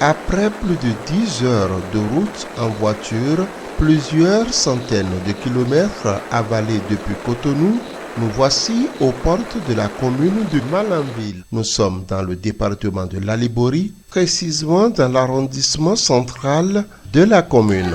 Après plus de 10 heures de route en voiture, plusieurs centaines de kilomètres avalés depuis Cotonou, nous voici aux portes de la commune de Malanville. Nous sommes dans le département de l'Alibori, précisément dans l'arrondissement central de la commune.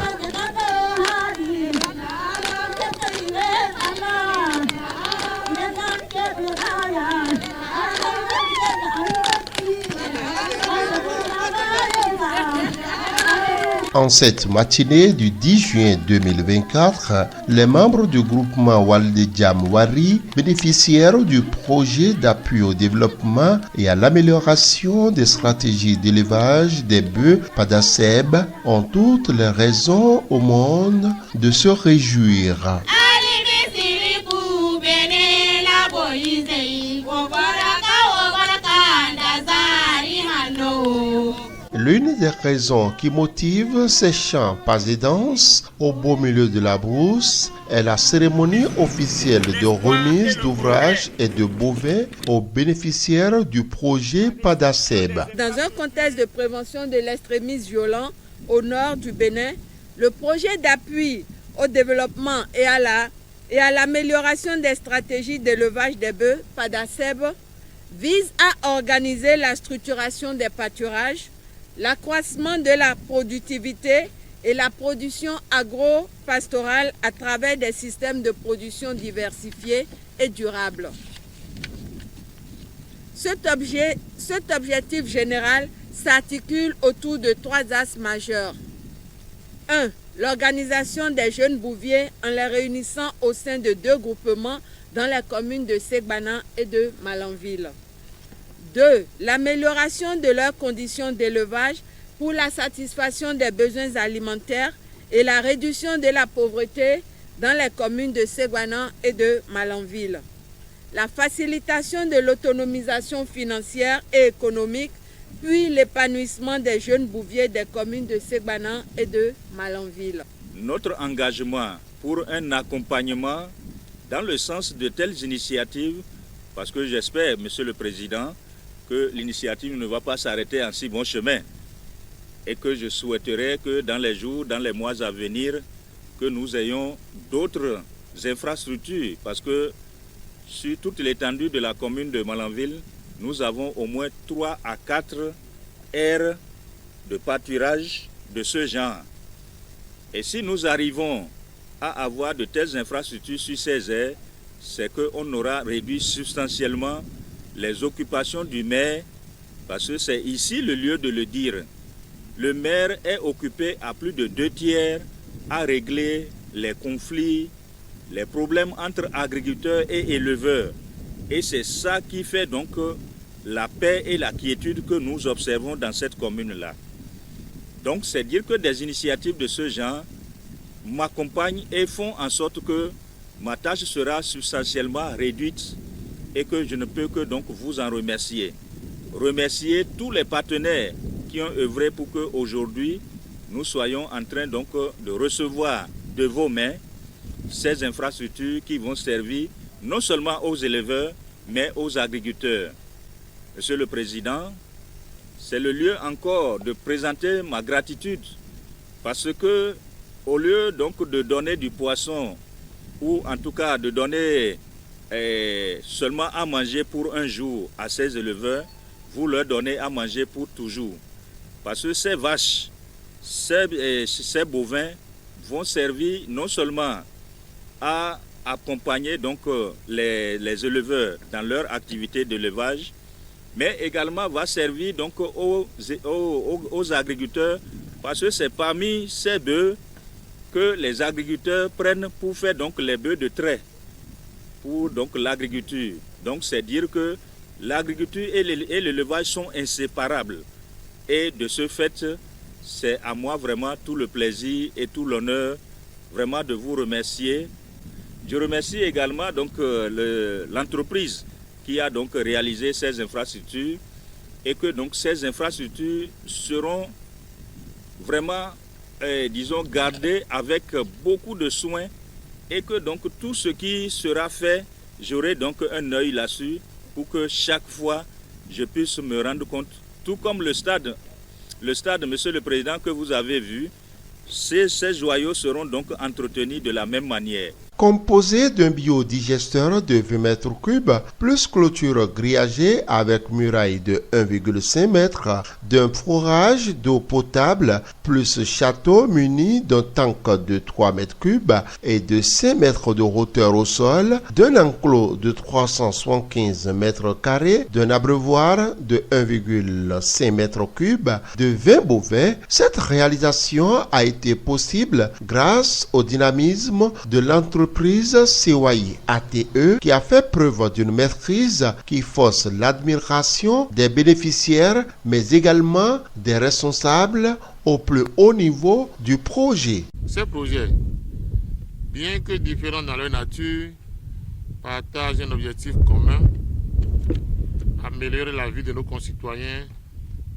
En cette matinée du 10 juin 2024, les membres du groupement Waldejam Wari, bénéficiaires du projet d'appui au développement et à l'amélioration des stratégies d'élevage des bœufs Padaseb, ont toutes les raisons au monde de se réjouir. L'une des raisons qui motive ces chants, pas et danses au beau milieu de la brousse est la cérémonie officielle de remise d'ouvrages et de bovins aux bénéficiaires du projet Padaseb. Dans un contexte de prévention de l'extrémisme violent au nord du Bénin, le projet d'appui au développement et à l'amélioration des stratégies d'élevage des bœufs Padaseb vise à organiser la structuration des pâturages, l'accroissement de la productivité et la production agro-pastorale à travers des systèmes de production diversifiés et durables. Cet objectif général s'articule autour de 3 axes majeurs. 1. L'organisation des jeunes bouviers en les réunissant au sein de 2 groupements dans les communes de Segbana et de Malanville. 2. L'amélioration de leurs conditions d'élevage pour la satisfaction des besoins alimentaires et la réduction de la pauvreté dans les communes de Segbana et de Malanville. La facilitation de l'autonomisation financière et économique, puis l'épanouissement des jeunes bouviers des communes de Segbana et de Malanville. Notre engagement pour un accompagnement dans le sens de telles initiatives, parce que j'espère, Monsieur le Président, que l'initiative ne va pas s'arrêter en si bon chemin et que je souhaiterais que dans les jours, dans les mois à venir, que nous ayons d'autres infrastructures parce que sur toute l'étendue de la commune de Malanville, nous avons au moins 3 à 4 aires de pâturage de ce genre. Et si nous arrivons à avoir de telles infrastructures sur ces aires, c'est qu'on aura réduit substantiellement les occupations du maire, parce que c'est ici le lieu de le dire. Le maire est occupé à plus de 2/3 à régler les conflits, les problèmes entre agriculteurs et éleveurs. Et c'est ça qui fait donc la paix et la quiétude que nous observons dans cette commune-là. Donc c'est dire que des initiatives de ce genre m'accompagnent et font en sorte que ma tâche sera substantiellement réduite et que je ne peux que donc vous en remercier. Remercier tous les partenaires qui ont œuvré pour qu'aujourd'hui nous soyons en train donc de recevoir de vos mains ces infrastructures qui vont servir non seulement aux éleveurs mais aux agriculteurs. Monsieur le Président, c'est le lieu encore de présenter ma gratitude parce que au lieu donc de donner du poisson ou en tout cas de donner seulement à manger pour un jour à ces éleveurs, vous leur donnez à manger pour toujours. Parce que ces vaches, ces bovins vont servir non seulement à accompagner donc les éleveurs dans leur activité d'élevage, mais également va servir donc aux agriculteurs parce que c'est parmi ces bœufs que les agriculteurs prennent pour faire donc les bœufs de trait pour donc l'agriculture. Donc c'est dire que l'agriculture et l'élevage sont inséparables. Et de ce fait, c'est à moi vraiment tout le plaisir et tout l'honneur vraiment de vous remercier. Je remercie également donc l'entreprise qui a donc réalisé ces infrastructures et que donc ces infrastructures seront vraiment, disons, gardées avec beaucoup de soin et que donc tout ce qui sera fait, j'aurai donc un œil là-dessus pour que chaque fois je puisse me rendre compte, tout comme le stade, Monsieur le Président, que vous avez vu, ces joyaux seront donc entretenus de la même manière. Composé d'un biodigesteur de 20 mètres cubes, plus clôture grillagée avec muraille de 1,5 mètre, d'un fourrage d'eau potable, plus château muni d'un tank de 3 mètres cubes et de 5 mètres de hauteur au sol, d'un enclos de 375 mètres carrés, d'un abreuvoir de 1,5 mètres cubes, de 20 bovins, cette réalisation a été possible grâce au dynamisme de l'entreprise CY ATE qui a fait preuve d'une maîtrise qui force l'admiration des bénéficiaires mais également des responsables au plus haut niveau du projet. Ces projets, bien que différents dans leur nature, partagent un objectif commun, améliorer la vie de nos concitoyens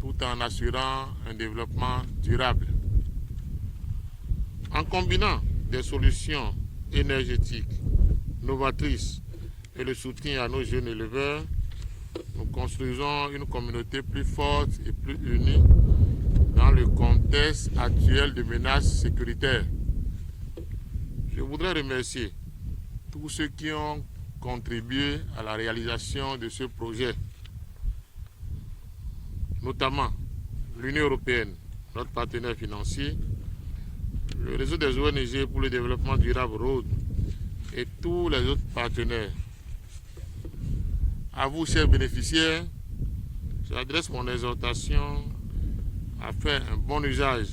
tout en assurant un développement durable. En combinant des solutions énergétiques, novatrices et le soutien à nos jeunes éleveurs, nous construisons une communauté plus forte et plus unie dans le contexte actuel de menaces sécuritaires. Je voudrais remercier tous ceux qui ont contribué à la réalisation de ce projet, notamment l'Union européenne, notre partenaire financier, le réseau des ONG pour le développement durable ROAD et tous les autres partenaires. À vous, chers bénéficiaires, j'adresse mon exhortation à faire un bon usage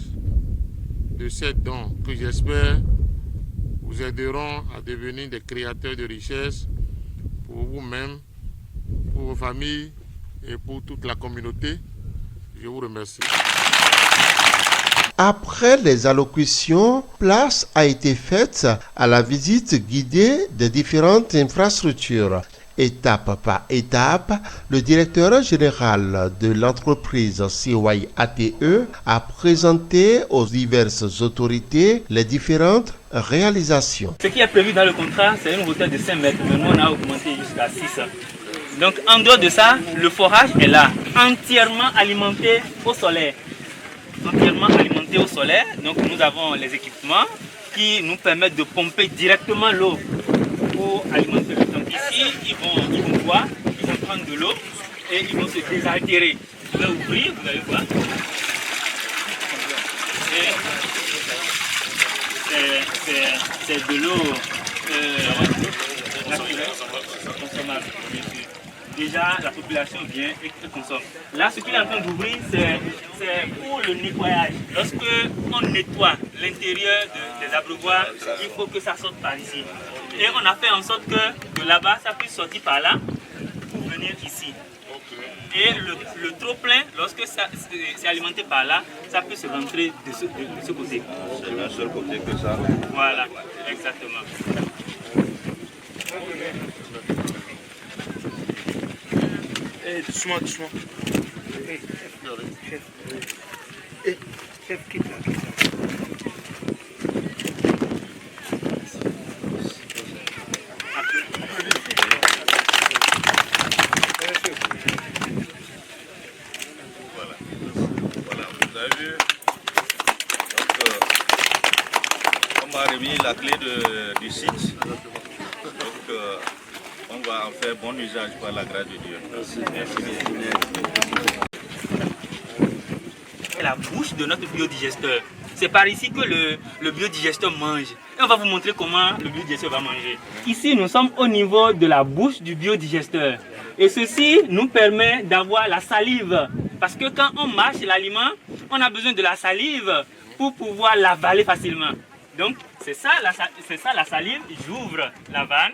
de ces dons que j'espère vous aideront à devenir des créateurs de richesses pour vous-même, pour vos familles et pour toute la communauté. Je vous remercie. Après les allocutions, place a été faite à la visite guidée des différentes infrastructures. Étape par étape, le directeur général de l'entreprise CY ATE a présenté aux diverses autorités les différentes réalisations. Ce qui est prévu dans le contrat, c'est une hauteur de 5 mètres, mais nous on a augmenté jusqu'à 6. Donc en dehors de ça, le forage est là, entièrement alimenté au solaire. Donc nous avons les équipements qui nous permettent de pomper directement l'eau pour alimenter le tank. Ici, ils vont boire, ils vont prendre de l'eau et ils vont se désaltérer. Vous allez ouvrir, vous allez voir. C'est de l'eau naturelle, consommable, bien sûr. Déjà, la population vient et consomme. Là, ce qu'il est en train d'ouvrir, c'est pour le nettoyage. Lorsque on nettoie l'intérieur des abreuvoirs, il faut que ça sorte par ici. Et on a fait en sorte que de là-bas, ça puisse sortir par là pour venir ici. Et le trop-plein, lorsque c'est alimenté par là, ça peut se rentrer de ce côté. C'est d'un seul côté que ça. Voilà, exactement. Doucement, doucement. Chef, quitte là. Voilà, vous avez vu. Donc, on m'a remis la clé du site. Donc, on va en faire bon usage par la grâce de Dieu. C'est la bouche de notre biodigesteur. C'est par ici que le biodigesteur mange. Et on va vous montrer comment le biodigesteur va manger. Ici, nous sommes au niveau de la bouche du biodigesteur. Et ceci nous permet d'avoir la salive. Parce que quand on mâche l'aliment, on a besoin de la salive pour pouvoir l'avaler facilement. Donc, c'est ça la salive. J'ouvre la vanne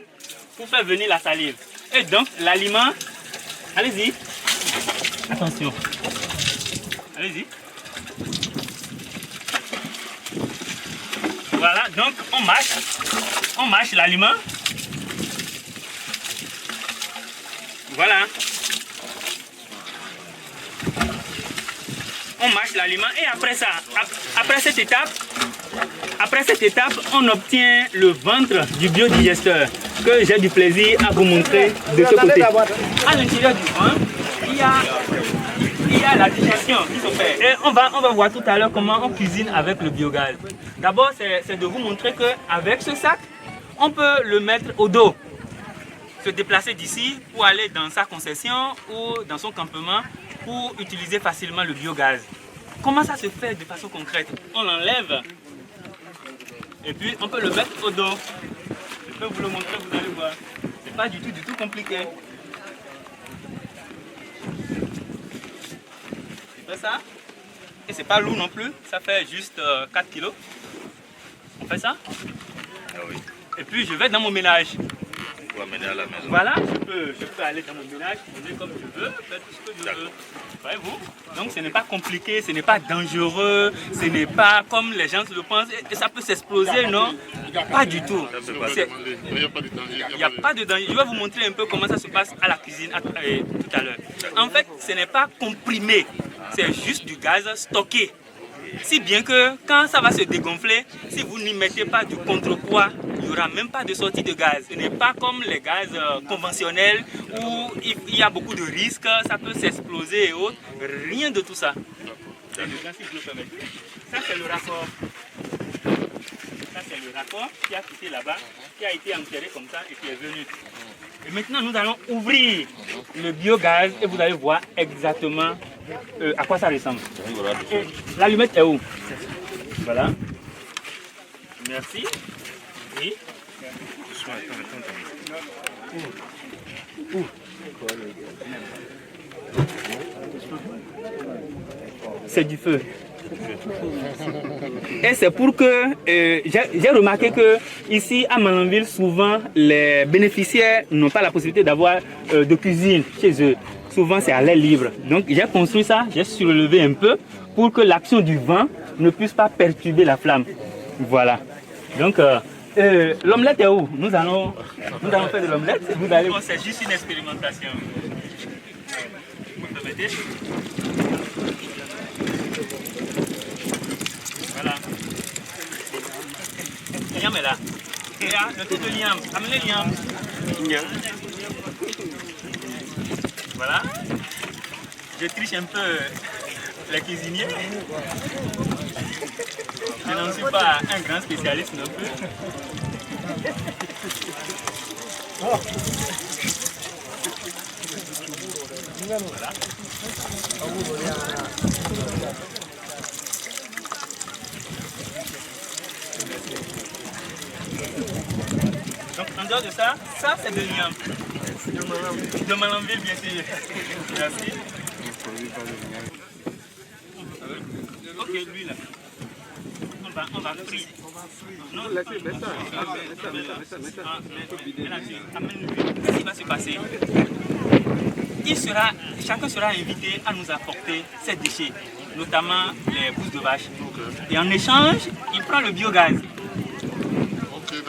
pour faire venir la salive. Et donc, l'aliment, allez-y. Attention. Allez-y. Voilà, donc on mâche l'aliment. Voilà. On mâche l'aliment et après ça, après cette étape, on obtient le ventre du biodigesteur que j'ai du plaisir à vous montrer de ce côté. À l'intérieur du ventre, il y a la digestion qui se fait. Et on va voir tout à l'heure comment on cuisine avec le biogaz. D'abord, c'est de vous montrer qu'avec ce sac, on peut le mettre au dos. Se déplacer d'ici pour aller dans sa concession ou dans son campement pour utiliser facilement le biogaz. Comment ça se fait de façon concrète? On l'enlève et puis on peut le mettre au dos. Je peux vous le montrer, vous allez voir. C'est pas du tout compliqué. C'est ça. Et c'est pas lourd non plus, ça fait juste 4 kilos. On fait ça. Ah oui. Et puis je vais dans mon ménage. Pour amener à la maison. Voilà, je peux aller dans mon ménage, tourner comme je veux, faire tout ce que je veux. Voyez-vous? Donc ce n'est pas compliqué, ce n'est pas dangereux, ce n'est pas comme les gens le pensent, et ça peut s'exploser, non? Pas du tout. Il n'y a pas de danger. Il n'y a pas de danger. Je vais vous montrer un peu comment ça se passe à la cuisine tout à l'heure. En fait, ce n'est pas comprimé, c'est juste du gaz stocké. Si bien que quand ça va se dégonfler, si vous n'y mettez pas du contrepoids, il n'y aura même pas de sortie de gaz. Ce n'est pas comme les gaz conventionnels où il y a beaucoup de risques, ça peut s'exploser et autres. Rien de tout ça. Ça, c'est le raccord. Ça, c'est le raccord qui a quitté là-bas, qui a été enterré comme ça et qui est venu. Et maintenant, nous allons ouvrir le biogaz et vous allez voir exactement à quoi ça ressemble. L'allumette est où? Voilà. Merci. Oui. C'est du feu. Et c'est pour que j'ai remarqué que ici à Malanville, souvent les bénéficiaires n'ont pas la possibilité d'avoir de cuisine chez eux. Souvent c'est à l'air libre. Donc j'ai construit ça, j'ai surélevé un peu pour que l'action du vent ne puisse pas perturber la flamme. Voilà. Donc l'omelette est où? Nous allons faire de l'omelette. C'est juste une expérimentation. Vous permettez? Voilà. Liam est là. Le thé de Liam. Amenez Liam. Voilà. Je triche un peu les cuisiniers. Je n'en suis pas un grand spécialiste non plus. Voilà. Donc en dehors de ça, ça c'est de Liam. De Malanville bien sûr. Merci. Ok, lui là. On va frire. Non, laissez ça. Qu'est-ce qui va se passer? Chacun sera invité à nous apporter ses déchets, notamment les pousses de vache. Et en échange, il prend le biogaz.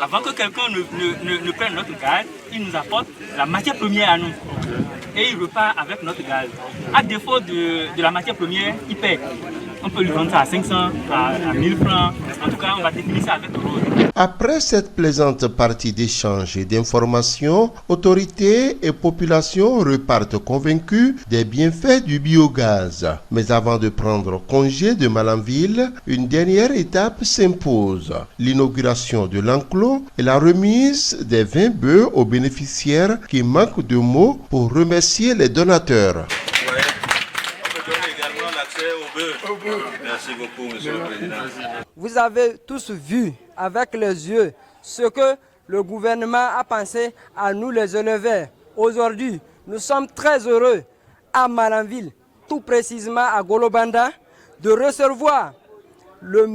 Avant que quelqu'un ne prenne notre gaz, il nous apporte la matière première à nous. Et il repart avec notre gaz. À défaut de la matière première, il paie. On peut lui vendre ça à 500, à 1000 francs. En tout cas, on va définir ça avec le rôle. Après cette plaisante partie d'échange et d'informations, autorités et population repartent convaincus des bienfaits du biogaz. Mais avant de prendre congé de Malanville, une dernière étape s'impose. L'inauguration de l'enclos et la remise des 20 bœufs aux bénéficiaires qui manquent de mots pour remercier les donateurs. Merci beaucoup, Monsieur le Président. Vous avez tous vu avec les yeux ce que le gouvernement a pensé à nous les éleveurs. Aujourd'hui, nous sommes très heureux à Malanville, tout précisément à Golobanda, de recevoir le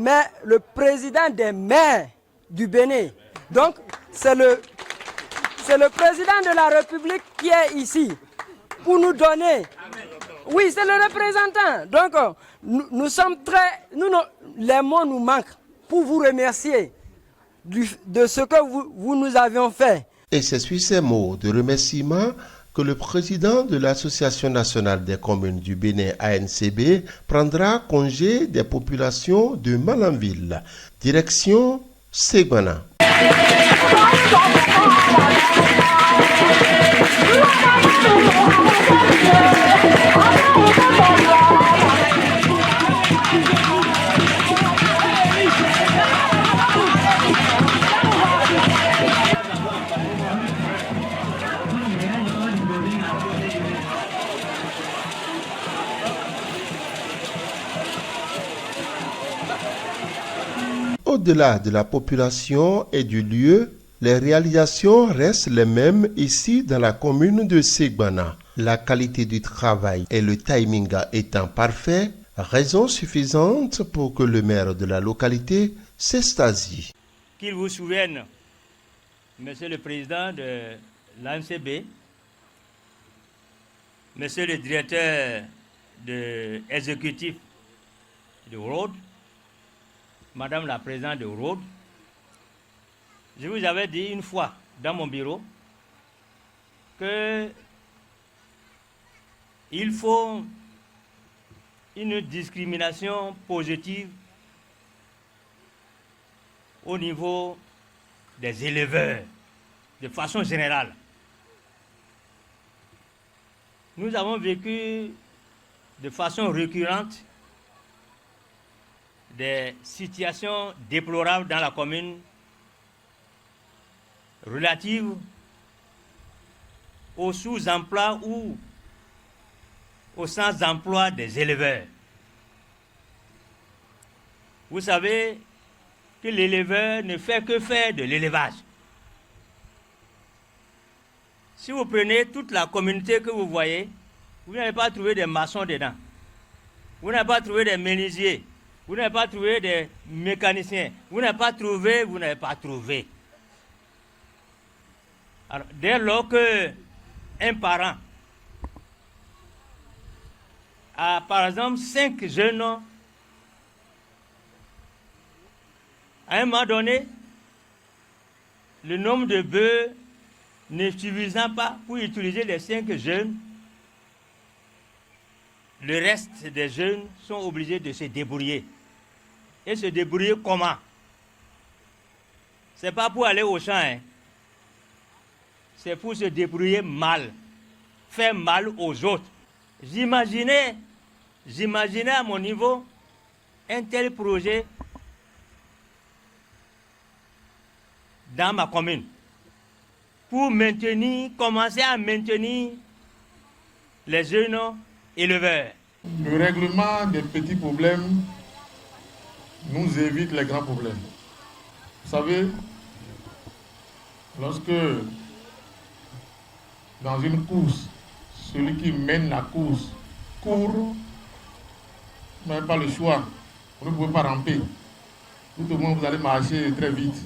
président des maires du Bénin. Donc, c'est le président de la République qui est ici pour nous donner. Oui, c'est le représentant. Donc, nous sommes très... les mots nous manquent pour vous remercier de ce que vous nous avions fait. Et c'est sur ces mots de remerciement que le président de l'Association nationale des communes du Bénin ANCB prendra congé des populations de Malanville. Direction Ségbana. Au-delà de la population et du lieu, les réalisations restent les mêmes ici dans la commune de Ségbana. La qualité du travail et le timing étant parfait, raison suffisante pour que le maire de la localité s'extasie. Qu'il vous souvienne, Monsieur le Président de l'ANCB, Monsieur le Directeur de exécutif de Road, Madame la Présidente de Road, je vous avais dit une fois dans mon bureau que il faut une discrimination positive au niveau des éleveurs, de façon générale. Nous avons vécu de façon récurrente des situations déplorables dans la commune relatives au sous-emploi ou au sans-emploi des éleveurs. Vous savez que l'éleveur ne fait que faire de l'élevage. Si vous prenez toute la communauté que vous voyez, vous n'allez pas trouver des maçons dedans. Vous n'allez pas trouver des menuisiers. Vous n'avez pas trouvé des mécaniciens. Vous n'avez pas trouvé. Alors, dès lors qu'un parent a, par exemple, 5 jeunes, à un moment donné, le nombre de bœufs ne suffisant pas pour utiliser les 5 jeunes, le reste des jeunes sont obligés de se débrouiller. Et se débrouiller comment? Ce n'est pas pour aller au champ, hein. C'est pour se débrouiller mal, faire mal aux autres. J'imaginais à mon niveau un tel projet dans ma commune pour commencer à maintenir les jeunes éleveurs. Le règlement des petits problèmes nous évite les grands problèmes. Vous savez, lorsque dans une course, celui qui mène la course court, vous n'avez pas le choix. Vous ne pouvez pas ramper. Tout au moins, vous allez marcher très vite.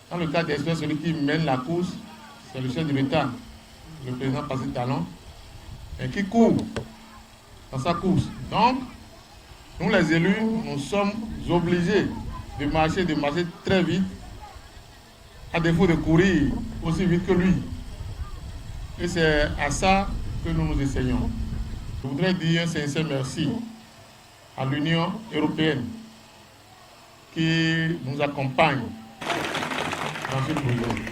Dans le cas d'espèce, celui qui mène la course, c'est le chef de l'État, le président Patrice Talon, et qui court dans sa course. Donc, nous les élus, nous sommes obligés de marcher très vite, à défaut de courir aussi vite que lui. Et c'est à ça que nous nous essayons. Je voudrais dire un sincère merci à l'Union européenne qui nous accompagne dans ce projet.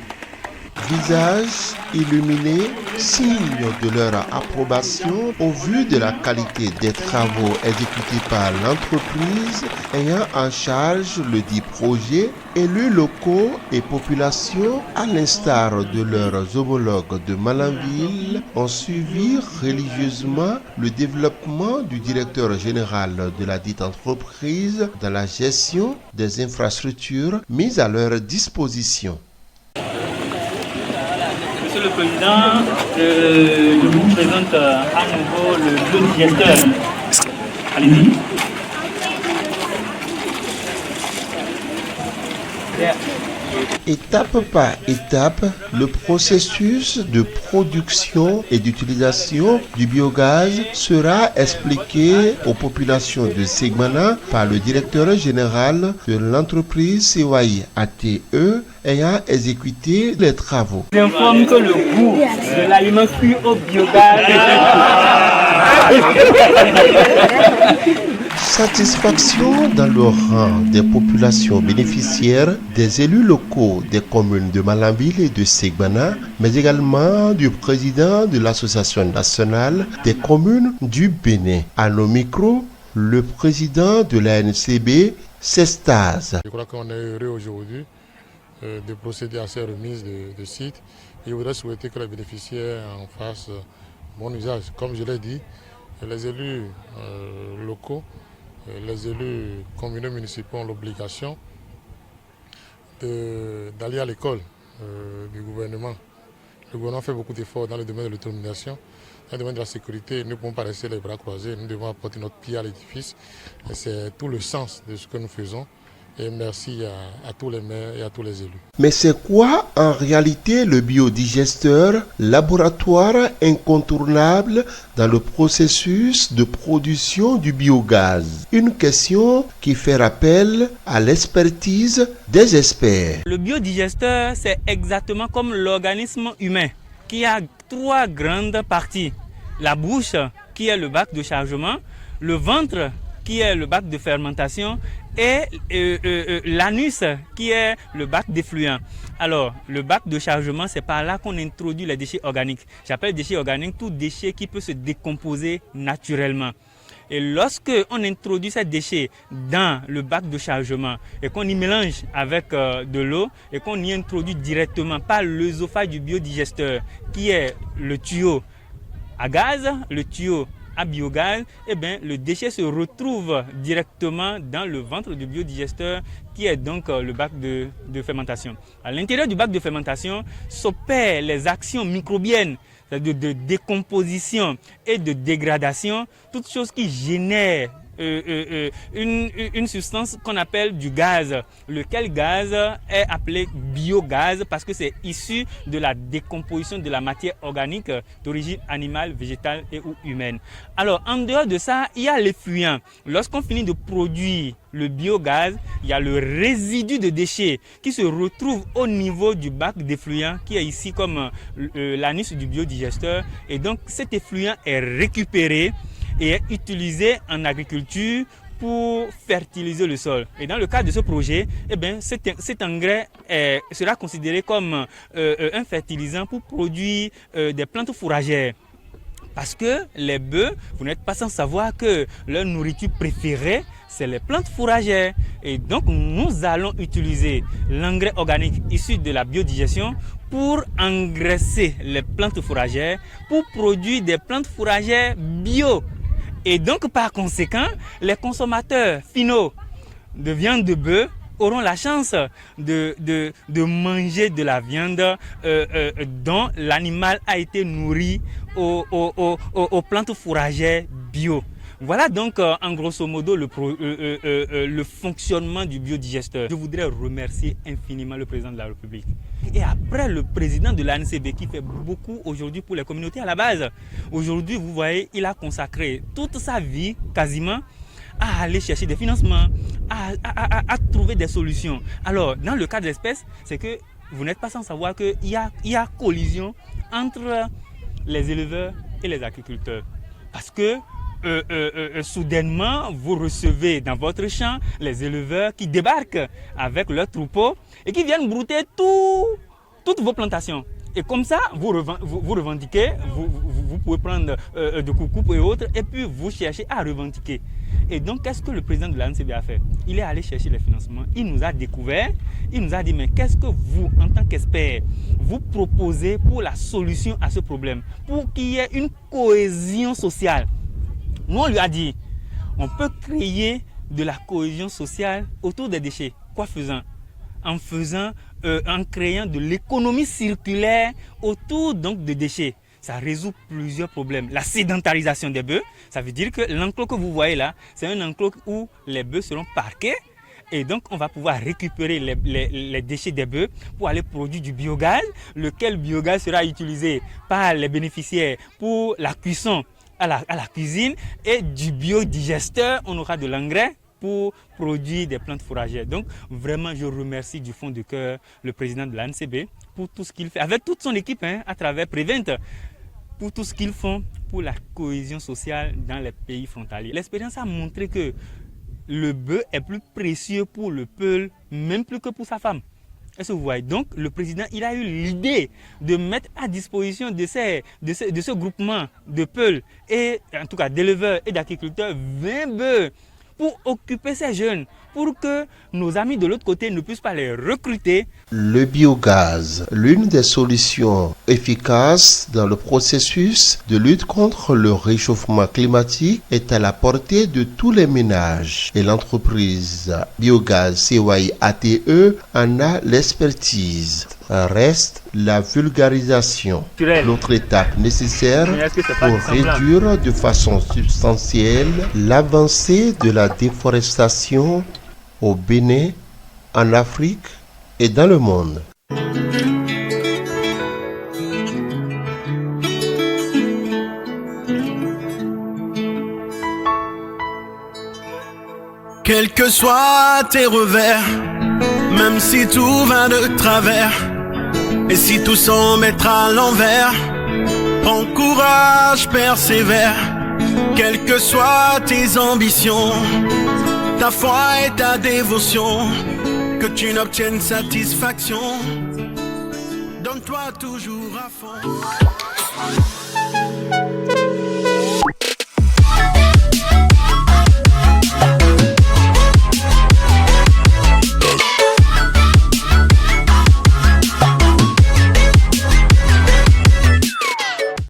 Visages illuminés, signe de leur approbation au vu de la qualité des travaux exécutés par l'entreprise ayant en charge le dit projet. Élus locaux et populations, à l'instar de leurs homologues de Malanville, ont suivi religieusement le développement du directeur général de la dite entreprise dans la gestion des infrastructures mises à leur disposition. Monsieur le Président, je vous présente à nouveau le biodigesteur. Allez-y. Yeah. Étape par étape, le processus de production et d'utilisation du biogaz sera expliqué aux populations de Segmana par le directeur général de l'entreprise COI ATE ayant exécuté les travaux. J'informe que le goût de l'aliment cuit au biogaz Satisfaction dans le rang des populations bénéficiaires, des élus locaux des communes de Malanville et de Segmana, mais également du président de l'Association nationale des communes du Bénin. À nos micros, le président de l'ANCB, Cestaz. Je crois qu'on est heureux aujourd'hui de procéder à ces remises de sites. Et je voudrais souhaiter que les bénéficiaires en fassent bon usage. Comme je l'ai dit, les élus locaux, les élus communaux municipaux ont l'obligation d'aller à l'école du gouvernement. Le gouvernement fait beaucoup d'efforts dans le domaine de l'autonomisation, dans le domaine de la sécurité. Nous ne pouvons pas rester les bras croisés, nous devons apporter notre pied à l'édifice. C'est tout le sens de ce que nous faisons. Et merci à tous les maires et à tous les élus. Mais c'est quoi en réalité le biodigesteur, laboratoire incontournable dans le processus de production du biogaz? Une question qui fait appel à l'expertise des experts. Le biodigesteur, c'est exactement comme l'organisme humain qui a 3 grandes parties. La bouche qui est le bac de chargement, le ventre qui est le bac de fermentation et l'anus qui est le bac d'effluent. Alors, le bac de chargement, c'est par là qu'on introduit les déchets organiques. J'appelle déchets organiques tout déchet qui peut se décomposer naturellement. Et lorsque on introduit ces déchets dans le bac de chargement et qu'on y mélange avec de l'eau et qu'on y introduit directement par l'œsophage du biodigesteur qui est le tuyau à gaz, le tuyau à biogaz, eh bien, le déchet se retrouve directement dans le ventre du biodigesteur qui est donc le bac de fermentation. À l'intérieur du bac de fermentation s'opèrent les actions microbiennes de décomposition et de dégradation, toutes choses qui génèrent une substance qu'on appelle du gaz, lequel gaz est appelé biogaz parce que c'est issu de la décomposition de la matière organique d'origine animale, végétale et ou humaine. Alors en dehors de ça, il y a l'effluent. Lorsqu'on finit de produire le biogaz, il y a le résidu de déchets qui se retrouve au niveau du bac d'effluent qui est ici comme l'anus du biodigesteur, et donc cet effluent est récupéré et est utilisé en agriculture pour fertiliser le sol. Et dans le cadre de ce projet, eh bien, cet engrais sera considéré comme un fertilisant pour produire des plantes fourragères. Parce que les bœufs, vous n'êtes pas sans savoir que leur nourriture préférée, c'est les plantes fourragères. Et donc, nous allons utiliser l'engrais organique issu de la biodigestion pour engraisser les plantes fourragères, pour produire des plantes fourragères bio. Et donc, par conséquent, les consommateurs finaux de viande de bœuf auront la chance de manger de la viande dont l'animal a été nourri aux plantes fourragères bio. Voilà donc en grosso modo le fonctionnement du biodigesteur. Je voudrais remercier infiniment le président de la République. Et après le président de l'ANCB qui fait beaucoup aujourd'hui pour les communautés à la base. Aujourd'hui, vous voyez, il a consacré toute sa vie quasiment à aller chercher des financements, à trouver des solutions. Alors, dans le cas de l'espèce, c'est que vous n'êtes pas sans savoir qu'il y a collision entre les éleveurs et les agriculteurs. Parce que soudainement, vous recevez dans votre champ les éleveurs qui débarquent avec leurs troupeaux et qui viennent brouter toutes vos plantations. Et comme ça, vous revendiquez, vous pouvez prendre de coucou et autres, et puis vous cherchez à revendiquer. Et donc, qu'est-ce que le président de l'ANCB a fait? Il est allé chercher les financements, il nous a découvert, il nous a dit, mais qu'est-ce que vous, en tant qu'expert, vous proposez pour la solution à ce problème, pour qu'il y ait une cohésion sociale? Nous, on lui a dit, on peut créer de la cohésion sociale autour des déchets. Quoi faisant? En créant de l'économie circulaire autour donc de déchets. Ça résout plusieurs problèmes. La sédentarisation des bœufs, ça veut dire que l'enclos que vous voyez là, c'est un enclos où les bœufs seront parqués Et donc, on va pouvoir récupérer les déchets des bœufs pour aller produire du biogaz, lequel biogaz sera utilisé par les bénéficiaires pour la cuisson à la cuisine, et du biodigesteur, on aura de l'engrais pour produire des plantes fourragères. Donc, vraiment, je remercie du fond du cœur le président de l'ANCB pour tout ce qu'il fait, avec toute son équipe à travers Prevent, pour tout ce qu'ils font pour la cohésion sociale dans les pays frontaliers. L'expérience a montré que le bœuf est plus précieux pour le peul, même plus que pour sa femme. Est-ce que vous voyez? Donc, le président, il a eu l'idée de mettre à disposition de ce groupement de peuls, et en tout cas d'éleveurs et d'agriculteurs, 20 bœufs pour occuper ces jeunes, pour que nos amis de l'autre côté ne puissent pas les recruter. Le biogaz, l'une des solutions efficaces dans le processus de lutte contre le réchauffement climatique, est à la portée de tous les ménages. Et l'entreprise Biogaz CY ATE en a l'expertise. Reste la vulgarisation, l'autre étape nécessaire pour réduire de façon substantielle l'avancée de la déforestation au Bénin, en Afrique et dans le monde. Quels que soient tes revers, même si tout va de travers, et si tout semble être à l'envers, prends courage, persévère. Quelles que soient tes ambitions, ta foi et ta dévotion, que tu n'obtiennes satisfaction, donne-toi toujours à fond.